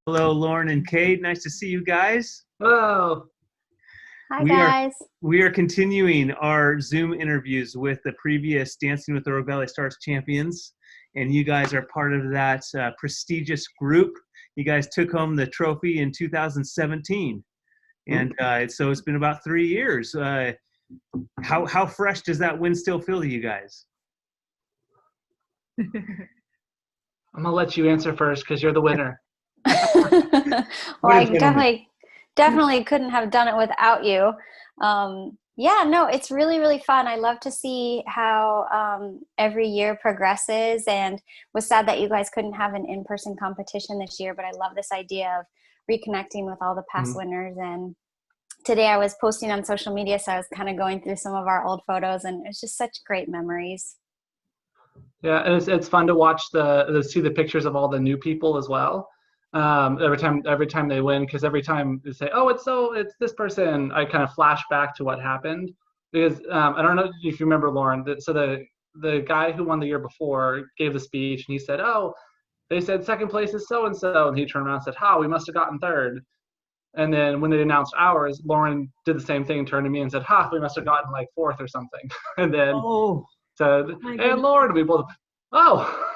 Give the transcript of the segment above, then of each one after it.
Hello, Lauren and Cade. Nice to see you guys. Hello. Hi We are guys. we are continuing our Zoom interviews with the previous Dancing with the Rogue Valley Stars champions, and you guys are part of that prestigious group. You guys took home the trophy in 2017, and so it's been about 3 years. How fresh does that win still feel to you guys? I'm gonna let you answer first because you're the winner. Well, I definitely couldn't have done it without you. Yeah, no, it's really, really fun. I love to see how every year progresses, and was sad that you guys couldn't have an in-person competition this year, but I love this idea of reconnecting with all the past winners. And today I was posting on social media, so I was kind of going through some of our old photos, and it's just such great memories. Yeah, and it's fun to watch see the pictures of all the new people as well. Every time they win, because every time they say, "Oh, it's this person," I kind of flash back to what happened because I don't know if you remember, Lauren. So the guy who won the year before gave the speech and he said, "Oh, they said second place is so and so," and he turned around and said, "Ha, we must have gotten third." And then when they announced ours, Lauren did the same thing, turned to me and said, "Ha, we must have gotten like fourth or something," and then said, "Hey, Lauren," we both, "Oh."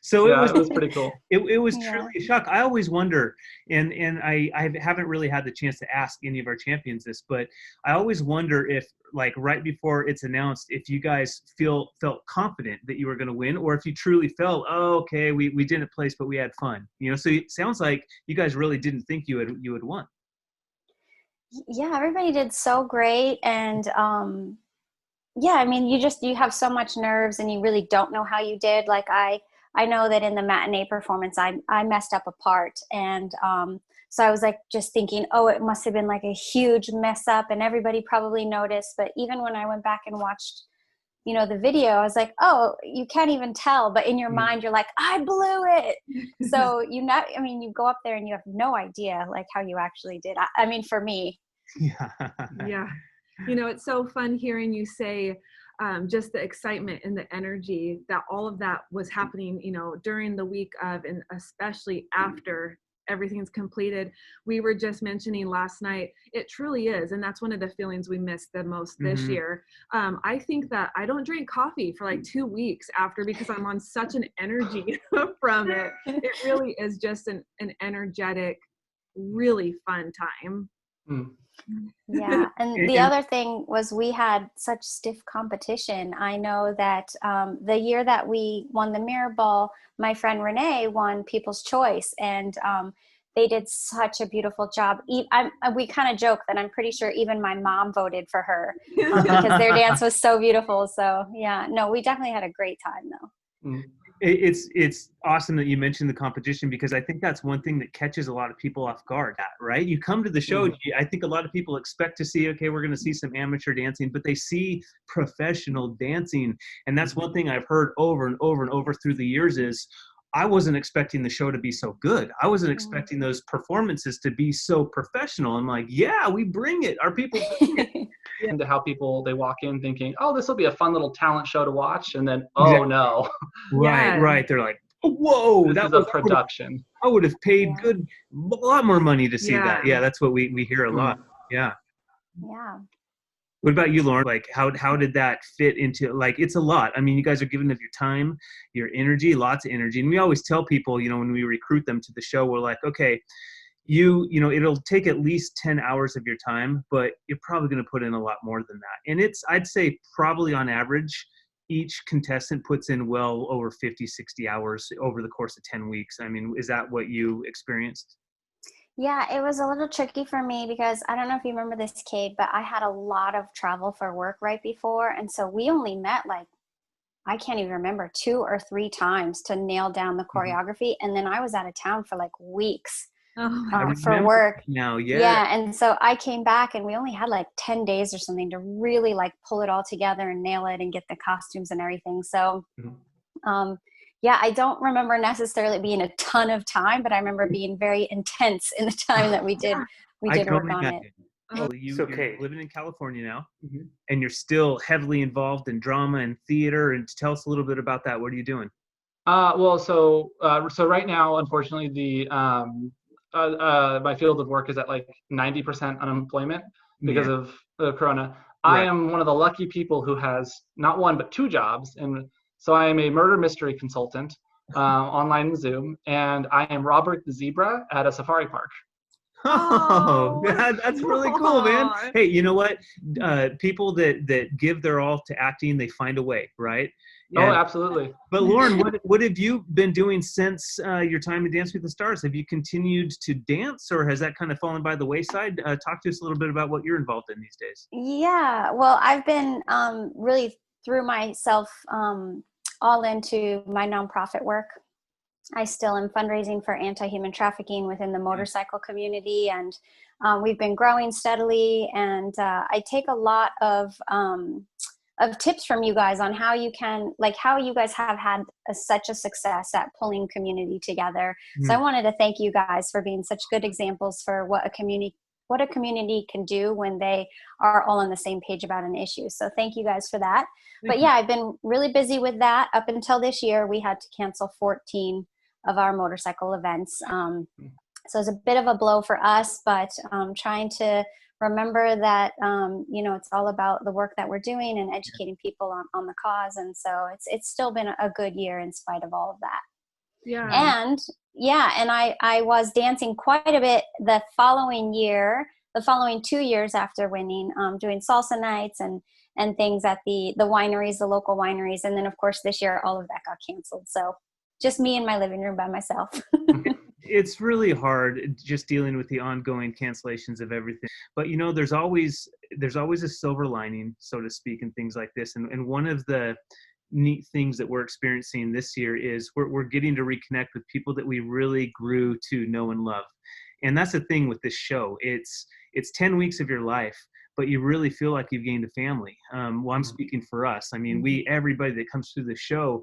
So yeah, it was pretty cool. It was truly a shock. I always wonder, and I haven't really had the chance to ask any of our champions this, but I always wonder if, like, right before it's announced, if you guys felt confident that you were going to win, or if you truly felt, oh, okay, we didn't place, but we had fun. So it sounds like you guys really didn't think you had won. Yeah, everybody did so great, and yeah, I mean, you have so much nerves and you really don't know how you did. Like I know that in the matinee performance, I messed up a part. And so I was like just thinking, oh, it must have been like a huge mess up and everybody probably noticed. But even when I went back and watched, the video, I was like, oh, you can't even tell. But in your mind, you're like, I blew it. So you go up there and you have no idea like how you actually did. I mean, for me. Yeah. It's so fun hearing you say just the excitement and the energy that all of that was happening, during the week of, and especially after everything's completed. We were just mentioning last night, it truly is. And that's one of the feelings we missed the most this year. I think that I don't drink coffee for like 2 weeks after because I'm on such an energy from it. It really is just an energetic, really fun time. Yeah, and the other thing was we had such stiff competition. I know that the year that we won the Mirror Ball, my friend Renee won People's Choice, and they did such a beautiful job. We kind of joke that I'm pretty sure even my mom voted for her because their dance was so beautiful. So yeah, no, we definitely had a great time though. It's awesome that you mentioned the competition, because I think that's one thing that catches a lot of people off guard, right? You come to the show, I think a lot of people expect to see, okay, we're going to see some amateur dancing, but they see professional dancing. And that's one thing I've heard over and over and over through the years is, I wasn't expecting the show to be so good. I wasn't expecting those performances to be so professional. I'm like, yeah, we bring it. Our people bring it. Into how they walk in thinking, oh, this will be a fun little talent show to watch, and then no. Right. They're like, whoa, that was a production. I would have paid a lot more money to see that. Yeah, that's what we hear a lot. Yeah. What about you, Lauren? Like, how did that fit into, like, it's a lot. I mean, you guys are giving of your time, your energy, lots of energy. And we always tell people, when we recruit them to the show, we're like, okay, it'll take at least 10 hours of your time, but you're probably going to put in a lot more than that. And I'd say probably on average, each contestant puts in well over 50, 60 hours over the course of 10 weeks. I mean, is that what you experienced? Yeah, it was a little tricky for me because I don't know if you remember this, Cade, but I had a lot of travel for work right before. And so we only met I can't even remember 2 or 3 times to nail down the choreography. And then I was out of town for like weeks for work. Now, yeah. And so I came back and we only had like 10 days or something to really like pull it all together and nail it and get the costumes and everything. So, yeah, I don't remember necessarily being a ton of time, but I remember being very intense in the time that we did work on it. You're living in California now, and you're still heavily involved in drama and theater. And tell us a little bit about that. What are you doing? So right now, unfortunately, my field of work is at like 90% unemployment because of the corona. I am one of the lucky people who has not one but 2 jobs, and so I am a murder mystery consultant online in Zoom, and I am Robert the Zebra at a safari park. Oh, that's really cool, man. Hey, you know what? People that give their all to acting, they find a way, right? Oh, absolutely. But Lauren, what have you been doing since your time in Dance with the Stars? Have you continued to dance, or has that kind of fallen by the wayside? Talk to us a little bit about what you're involved in these days. Yeah, well, I've been really threw myself all into my nonprofit work. I still am fundraising for anti-human trafficking within the motorcycle community, and we've been growing steadily. And I take a lot of tips from you guys on how you can, like how you guys have had such a success at pulling community together. So I wanted to thank you guys for being such good examples for what a community can do when they are all on the same page about an issue. So thank you guys for that. But yeah, I've been really busy with that. Up until this year, we had to cancel 14 of our motorcycle events. So it's a bit of a blow for us, but trying to remember that, it's all about the work that we're doing and educating people on the cause. And so it's still been a good year in spite of all of that. Yeah. And I was dancing quite a bit the following 2 years after winning, doing salsa nights and things at the wineries, the local wineries. And then of course this year, all of that got canceled. So just me in my living room by myself. It's really hard just dealing with the ongoing cancellations of everything. But there's always a silver lining, so to speak, in things like this. And one of the neat things that we're experiencing this year is we're getting to reconnect with people that we really grew to know and love. And that's the thing with this show. It's 10 weeks of your life, but you really feel like you've gained a family. Well, I'm speaking for us. I mean, everybody that comes through the show,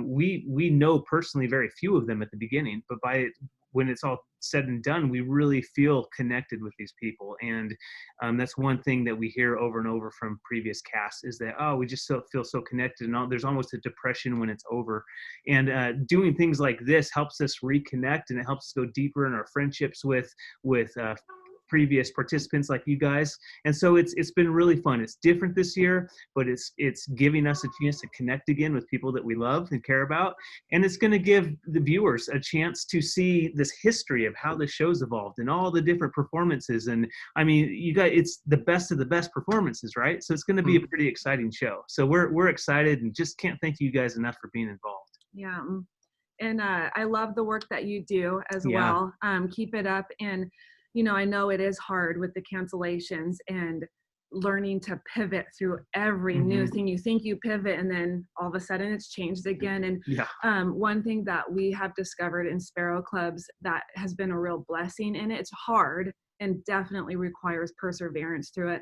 we know personally very few of them at the beginning, but when it's all said and done, we really feel connected with these people. And that's one thing that we hear over and over from previous casts is that, we just feel so connected, and there's almost a depression when it's over. And doing things like this helps us reconnect, and it helps us go deeper in our friendships with previous participants like you guys. And so it's been really fun. It's different this year, but it's giving us a chance to connect again with people that we love and care about. And it's going to give the viewers a chance to see this history of how the show's evolved and all the different performances. And I mean, you guys, it's the best of the best performances, right? So it's going to be a pretty exciting show. So we're excited, and just can't thank you guys enough for being involved. Yeah. And I love the work that you do as well. Keep it up. And I know it is hard with the cancellations and learning to pivot through every new thing. You think you pivot, and then all of a sudden it's changed again. And one thing that we have discovered in Sparrow Clubs that has been a real blessing, and it's hard and definitely requires perseverance through it,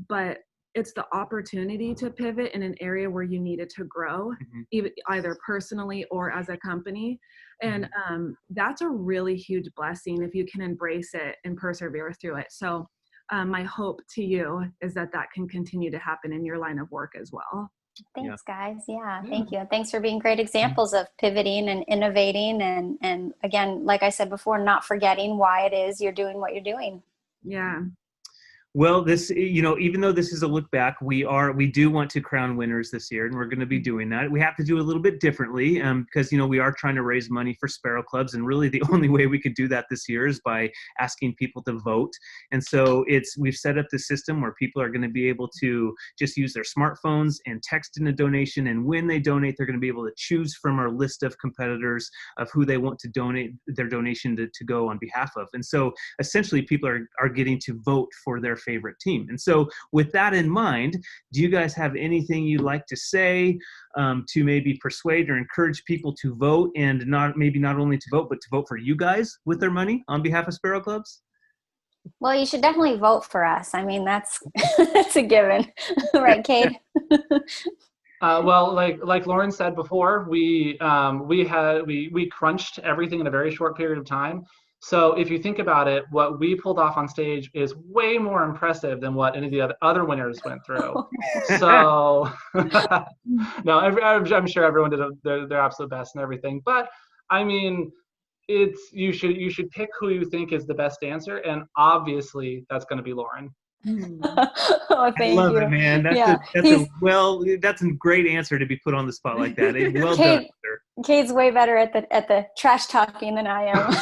but it's the opportunity to pivot in an area where you needed to grow, either personally or as a company. And that's a really huge blessing if you can embrace it and persevere through it. So my hope to you is that can continue to happen in your line of work as well. Thanks, guys. Yeah, thank you. Thanks for being great examples of pivoting and innovating. And again, like I said before, not forgetting why it is you're doing what you're doing. Yeah. Well, this, even though this is a look back, we do want to crown winners this year, and we're going to be doing that. We have to do a little bit differently because, we are trying to raise money for Sparrow Clubs, and really the only way we could do that this year is by asking people to vote. And so we've set up the system where people are going to be able to just use their smartphones and text in a donation, and when they donate, they're going to be able to choose from our list of competitors of who they want to donate their donation to go on behalf of. And so essentially people are getting to vote for their favorite team. And so with that in mind, do you guys have anything you'd like to say to maybe persuade or encourage people to vote, and not only to vote, but to vote for you guys with their money on behalf of Sparrow Clubs? Well, you should definitely vote for us. I mean, that's a given. Right, Cade? Well, like Lauren said before, we crunched everything in a very short period of time. So if you think about it, what we pulled off on stage is way more impressive than what any of the other winners went through. So no, I'm sure everyone did their absolute best and everything. But I mean, you should pick who you think is the best answer, and obviously that's going to be Lauren. Oh, thank you. I love it, man. That's a great answer to be put on the spot like that. Well done, sir. Cade's way better at the trash talking than I am.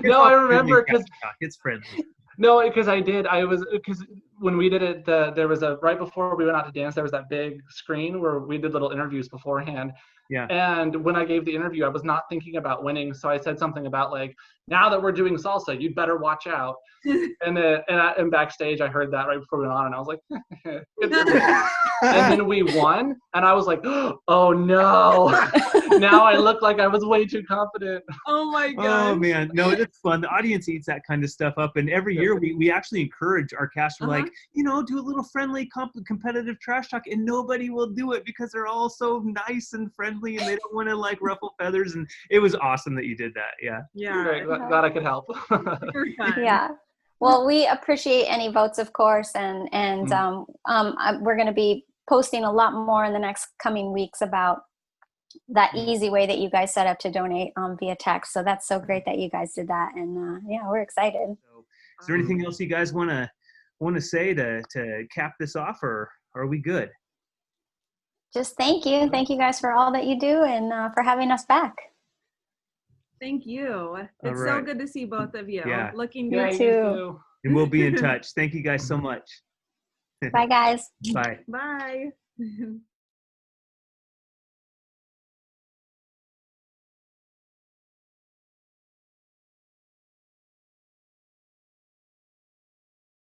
No, I remember because it's friendly. No, because because when we did it, there was right before we went out to dance, there was that big screen where we did little interviews beforehand. Yeah. And when I gave the interview, I was not thinking about winning, so I said something about like, now that we're doing salsa, you'd better watch out. And backstage, I heard that right before we went on, and I was like, and then we won, and I was like, oh no, now I look like I was way too confident. Oh my god. Oh man, no, it's fun. The audience eats that kind of stuff up, and every year we actually encourage our cast. We're like, do a little friendly, competitive trash talk, and nobody will do it because they're all so nice and friendly, and they don't want to like ruffle feathers. And it was awesome that you did that. Yeah. Yeah. Great. Glad I could help. Yeah. Well, we appreciate any votes, of course, and we're going to be posting a lot more in the next coming weeks about that easy way that you guys set up to donate via text. So that's so great that you guys did that, and we're excited. So, is there anything else you guys want to say to cap this off, or are we good? Just thank you guys for all that you do and for having us back. Thank you. It's so good to see both of you. Yeah. Looking good too. And we'll be in touch. Thank you guys so much. Bye, guys. Bye. Bye.